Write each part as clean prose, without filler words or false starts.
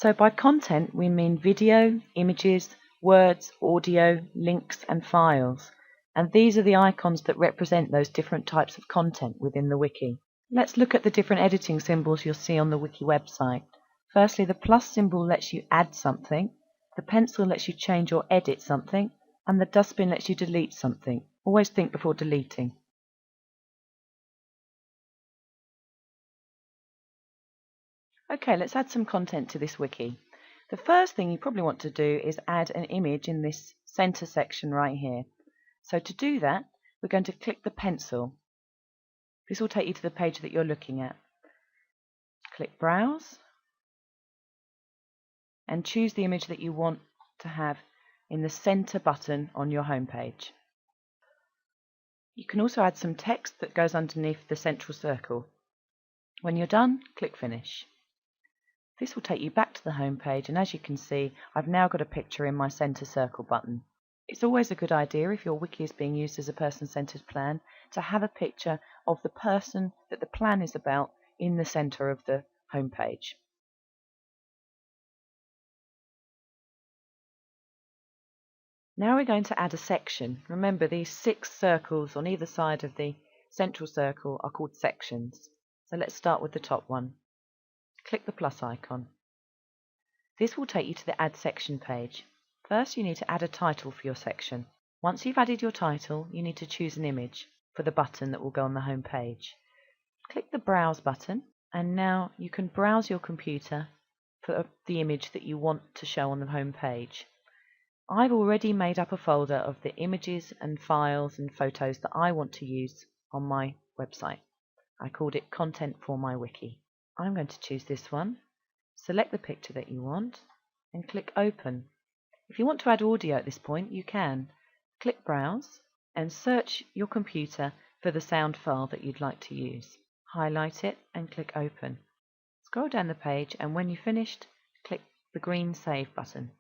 So by content, we mean video, images, words, audio, links, and files. And these are the icons that represent those different types of content within the wiki. Let's look at the different editing symbols you'll see on the wiki website. Firstly, the plus symbol lets you add something, the pencil lets you change or edit something, and the dustbin lets you delete something. Always think before deleting. Okay, let's add some content to this wiki. The first thing you probably want to do is add an image in this center section right here. So to do that, we're going to click the pencil. This will take you to the page that you're looking at. Click Browse and choose the image that you want to have in the center button on your home page. You can also add some text that goes underneath the central circle. When you're done, click Finish. This will take you back to the home page, and as you can see, I've now got a picture in my center circle button. It's always a good idea, if your wiki is being used as a person-centered plan, to have a picture of the person that the plan is about in the center of the home page. Now we're going to add a section. Remember, these 6 circles on either side of the central circle are called sections. So let's start with the top one. Click the plus icon. This will take you to the Add Section page. First, you need to add a title for your section. Once you've added your title, you need to choose an image for the button that will go on the home page. Click the Browse button, and now you can browse your computer for the image that you want to show on the home page. I've already made up a folder of the images and files and photos that I want to use on my website. I called it Content for My Wiki. I'm going to choose this one, select the picture that you want, and click Open. If you want to add audio at this point, you can. Click Browse and search your computer for the sound file that you'd like to use. Highlight it and click Open. Scroll down the page, and when you're finished, click the green Save button.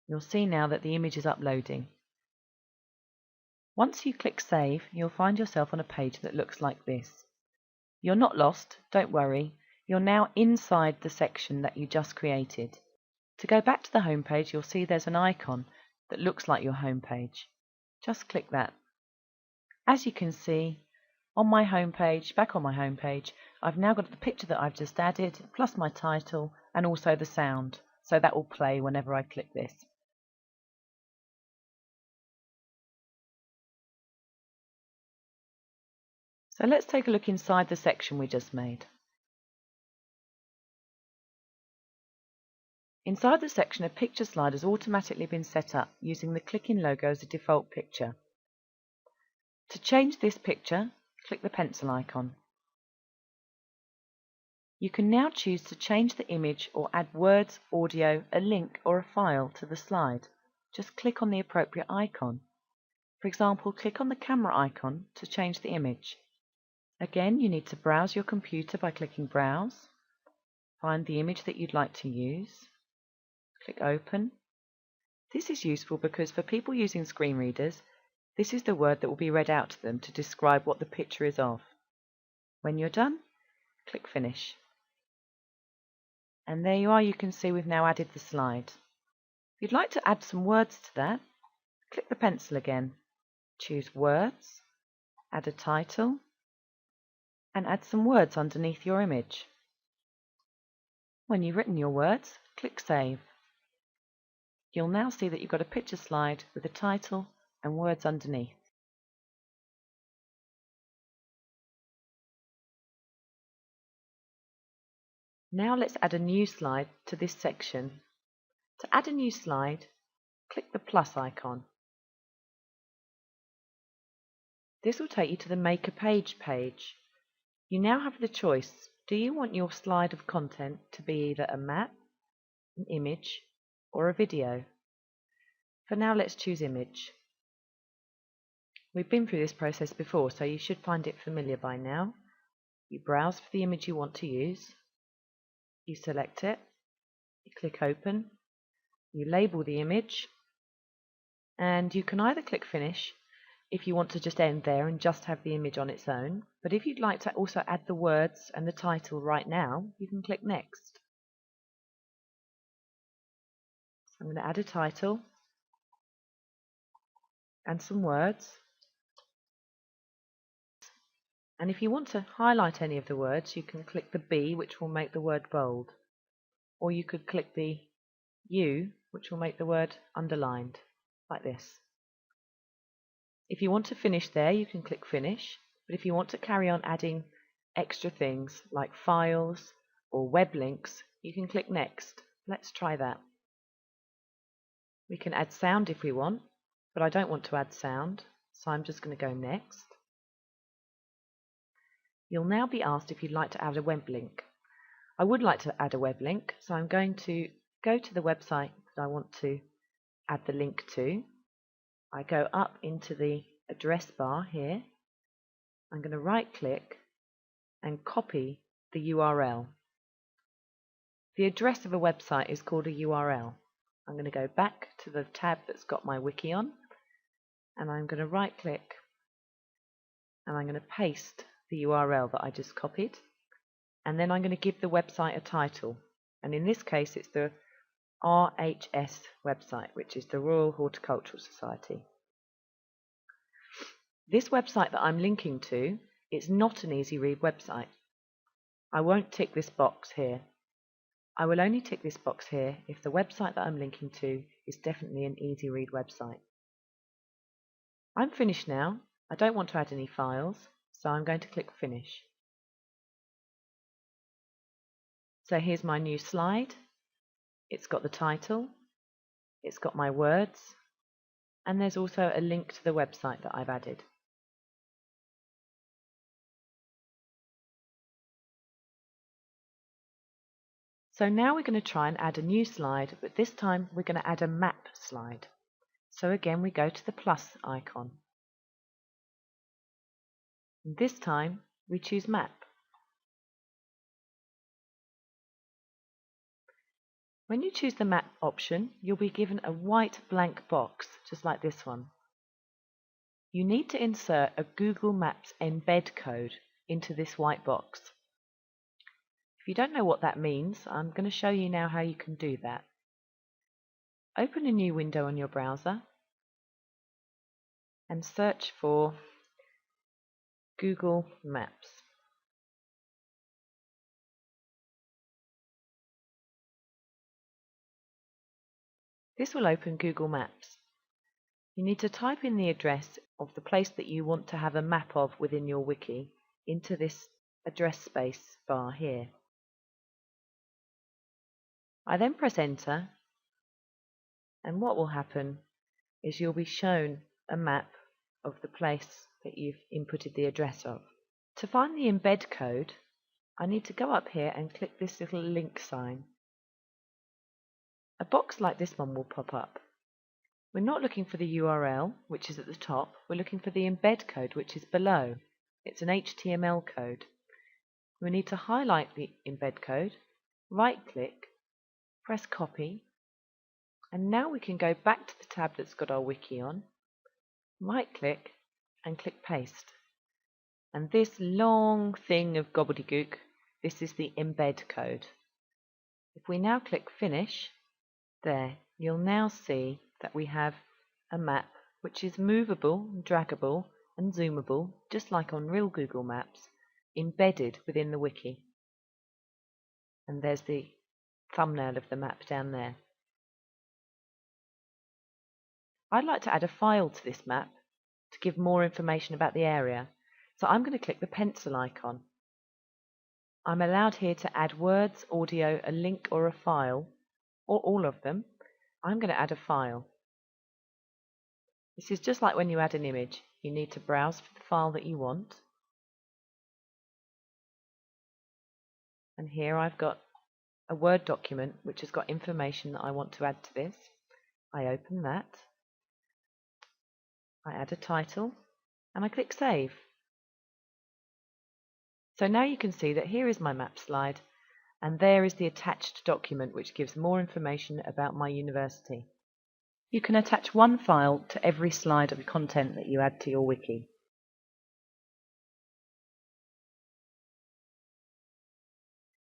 You'll see now that the image is uploading. Once you click Save, you'll find yourself on a page that looks like this. You're not lost, don't worry. You're now inside the section that you just created. To go back to the home page, you'll see there's an icon that looks like your home page. Just click that. As you can see, on my home page, back on my home page, I've now got the picture that I've just added, plus my title, and also the sound. So that will play whenever I click this. So let's take a look inside the section we just made. Inside the section, a picture slide has automatically been set up using the Klikin logo as a default picture. To change this picture, click the pencil icon. You can now choose to change the image or add words, audio, a link or a file to the slide. Just click on the appropriate icon. For example, click on the camera icon to change the image. Again, you need to browse your computer by clicking Browse. Find the image that you'd like to use. Click Open. This is useful because for people using screen readers, this is the word that will be read out to them to describe what the picture is of. When you're done, click Finish. And there you are, you can see we've now added the slide. If you'd like to add some words to that, click the pencil again. Choose Words, add a title, and add some words underneath your image. When you've written your words, click Save. You'll now see that you've got a picture slide with a title and words underneath. Now let's add a new slide to this section. To add a new slide, click the plus icon. This will take you to the Make a Page page. You now have the choice. Do you want your slide of content to be either a map, an image, or a video? For now, let's choose image. We've been through this process before, so you should find it familiar by now. You browse for the image you want to use. You select it. You click Open. You label the image. And you can either click Finish if you want to just end there and just have the image on its own. But if you'd like to also add the words and the title right now, you can click Next. I'm going to add a title and some words. And if you want to highlight any of the words, you can click the B, which will make the word bold. Or you could click the U, which will make the word underlined, like this. If you want to finish there, you can click Finish. But if you want to carry on adding extra things like files or web links, you can click Next. Let's try that. We can add sound if we want, but I don't want to add sound, so I'm just going to go Next. You'll now be asked if you'd like to add a web link. I would like to add a web link, so I'm going to go to the website that I want to add the link to. I go up into the address bar here. I'm going to right click and copy the URL. The address of a website is called a URL. I'm going to go back to the tab that's got my wiki on, and I'm going to right click and I'm going to paste the URL that I just copied, and then I'm going to give the website a title, and in this case it's the RHS website, which is the Royal Horticultural Society. This website that I'm linking to is not an easy read website. I won't tick this box here. I will only tick this box here if the website that I'm linking to is definitely an easy read website. I'm finished now. I don't want to add any files, so I'm going to click Finish. So here's my new slide. It's got the title, it's got my words, and there's also a link to the website that I've added. So now we're going to try and add a new slide, but this time we're going to add a map slide. So again, we go to the plus icon. And this time we choose Map. When you choose the Map option, you'll be given a white blank box, just like this one. You need to insert a Google Maps embed code into this white box. If you don't know what that means, I'm going to show you now how you can do that. Open a new window on your browser and search for Google Maps. This will open Google Maps. You need to type in the address of the place that you want to have a map of within your wiki into this address space bar here. I then press Enter, and what will happen is you'll be shown a map of the place that you've inputted the address of. To find the embed code, I need to go up here and click this little link sign. A box like this one will pop up. We're not looking for the URL, which is at the top. We're looking for the embed code, which is below. It's an HTML code. We need to highlight the embed code, right-click, press Copy, and now we can go back to the tab that's got our wiki on, right-click, and click Paste. And this long thing of gobbledygook, this is the embed code. If we now click Finish, there, you'll now see that we have a map which is movable, draggable and zoomable, just like on real Google Maps, embedded within the wiki. And there's the thumbnail of the map down there. I'd like to add a file to this map to give more information about the area, so I'm going to click the pencil icon. I'm allowed here to add words, audio, a link or a file, or all of them. I'm going to add a file. This is just like when you add an image. You need to browse for the file that you want. And here I've got a Word document which has got information that I want to add to this. I open that. I add a title and I click Save. So now you can see that here is my map slide and there is the attached document which gives more information about my university. You can attach one file to every slide of content that you add to your wiki.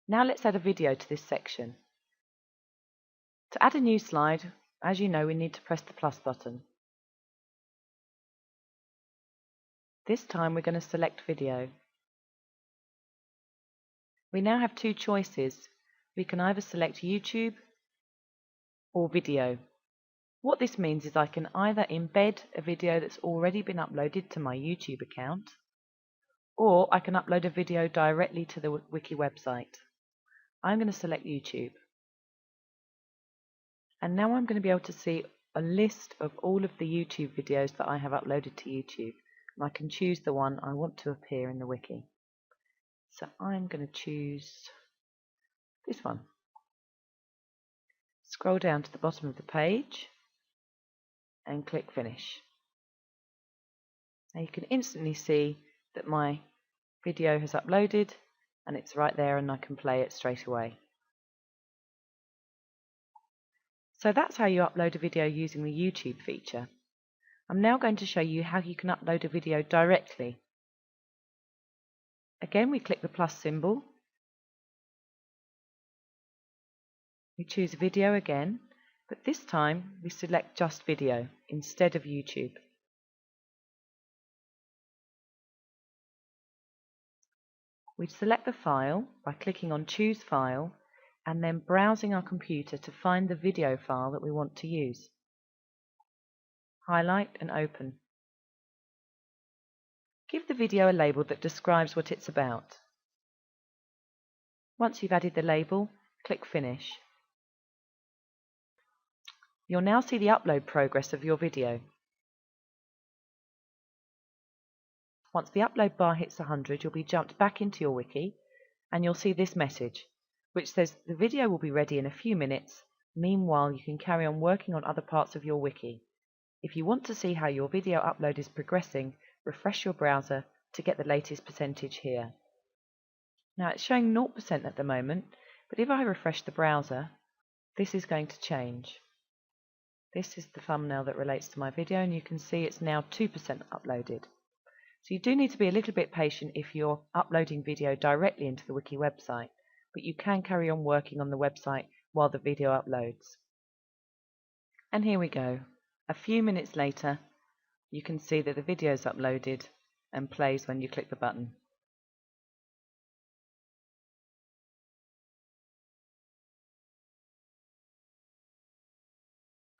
Now let's add a video to this section. To add a new slide, As you know, we need to press the plus button. This time we're going to select video. We now have two choices. We can either select YouTube or video. What this means is I can either embed a video that's already been uploaded to my YouTube account, or I can upload a video directly to the wiki website. I'm going to select YouTube. And now I'm going to be able to see a list of all of the YouTube videos that I have uploaded to YouTube. And I can choose the one I want to appear in the wiki. So I'm going to choose this one. Scroll down to the bottom of the page and click Finish. Now you can instantly see that my video has uploaded and it's right there and I can play it straight away. So that's how you upload a video using the YouTube feature. I'm now going to show you how you can upload a video directly. Again, we click the plus symbol. We choose video again, but this time we select just video instead of YouTube. We select the file by clicking on Choose File and then browsing our computer to find the video file that we want to use. Highlight and open. Give the video a label that describes what it's about. Once you've added the label, click Finish. You'll now see the upload progress of your video. Once the upload bar hits 100, you'll be jumped back into your wiki and you'll see this message, which says the video will be ready in a few minutes. Meanwhile, you can carry on working on other parts of your wiki. If you want to see how your video upload is progressing, refresh your browser to get the latest percentage here. Now it's showing 0% at the moment, but if I refresh the browser, this is going to change. This is the thumbnail that relates to my video and you can see it's now 2% uploaded. So you do need to be a little bit patient if you're uploading video directly into the wiki website, but you can carry on working on the website while the video uploads. And here we go. A few minutes later, you can see that the video is uploaded and plays when you click the button.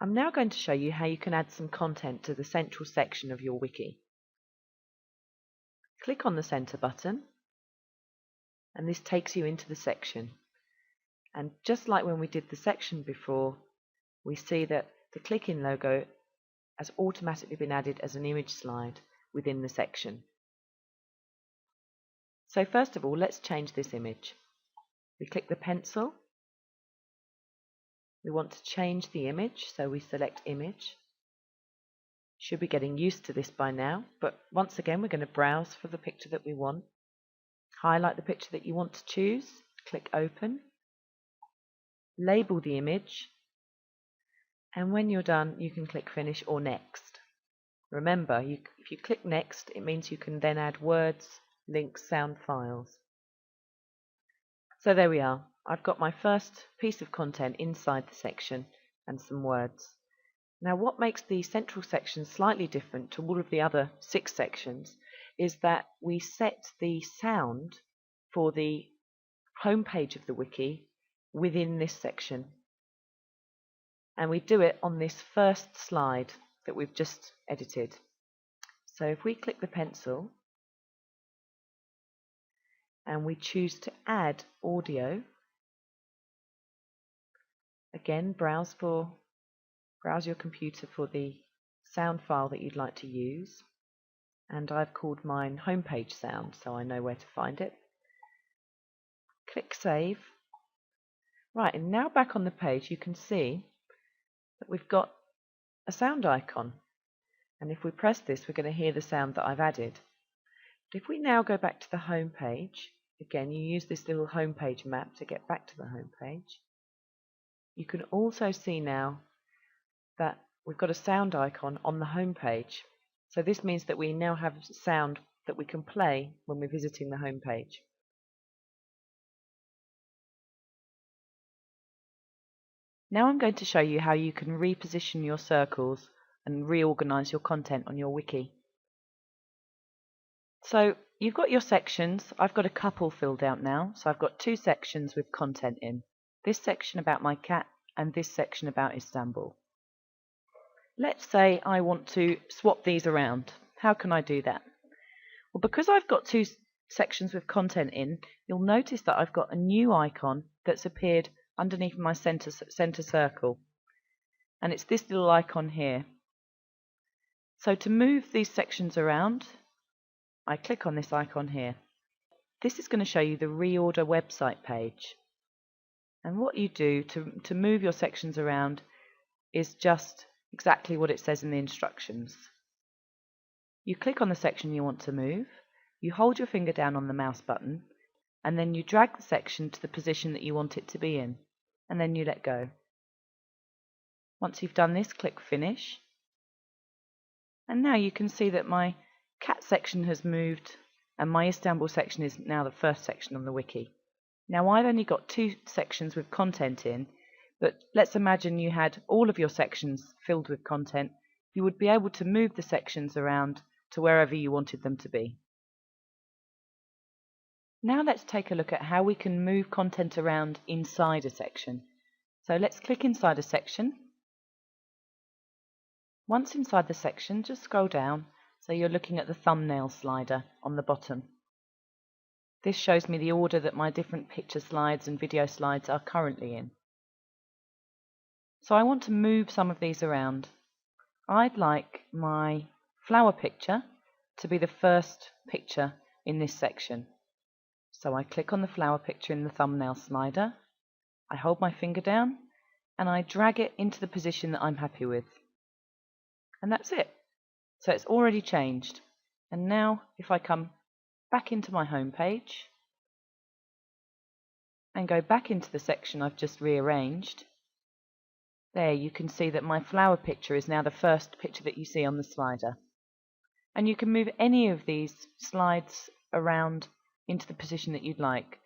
I'm now going to show you how you can add some content to the central section of your wiki. Click on the center button and this takes you into the section. And just like when we did the section before, we see that the Klikin logo has automatically been added as an image slide within the section. So first of all, let's change this image. We click the pencil. We want to change the image, so we select Image. Should be getting used to this by now, but once again we're going to browse for the picture that we want. Highlight the picture that you want to choose, click Open. Label the image, and when you're done you can click Finish or Next. Remember, if you click Next, it means you can then add words, links, sound files. So there we are. I've got my first piece of content inside the section and some words. Now what makes the central section slightly different to all of the other 6 sections is that we set the sound for the home page of the wiki within this section. And we do it on this first slide that we've just edited. So if we click the pencil and we choose to add audio, again browse your computer for the sound file that you'd like to use, and I've called mine homepage sound so I know where to find it. Click Save. Right, and now back on the page you can see that we've got a sound icon, and if we press this we're going to hear the sound that I've added. But if we now go back to the home page, again you use this little home page map to get back to the home page, you can also see now that we've got a sound icon on the home page. So this means that we now have sound that we can play when we're visiting the home page. Now I'm going to show you how you can reposition your circles and reorganize your content on your wiki. So you've got your sections. I've got a couple filled out now, so I've got 2 sections with content in. This section about my cat and this section about Istanbul. Let's say I want to swap these around. How can I do that? Well, because I've got 2 sections with content in, you'll notice that I've got a new icon that's appeared underneath my center circle, and it's this little icon here. So to move these sections around, I click on this icon here. This is going to show you the reorder website page, and what you do to move your sections around is just exactly what it says in the instructions. You click on the section you want to move, you hold your finger down on the mouse button, and then you drag the section to the position that you want it to be in, and then you let go. Once you've done this, click Finish, and now you can see that my cat section has moved and my Istanbul section is now the first section on the wiki. Now I've only got 2 sections with content in, but let's imagine you had all of your sections filled with content. You would be able to move the sections around to wherever you wanted them to be. Now let's take a look at how we can move content around inside a section. So let's click inside a section. Once inside the section, just scroll down so you're looking at the thumbnail slider on the bottom. This shows me the order that my different picture slides and video slides are currently in. So I want to move some of these around. I'd like my flower picture to be the first picture in this section. So I click on the flower picture in the thumbnail slider, I hold my finger down, and I drag it into the position that I'm happy with. And that's it. So it's already changed. And now if I come back into my home page and go back into the section I've just rearranged, there you can see that my flower picture is now the first picture that you see on the slider. And you can move any of these slides around into the position that you'd like.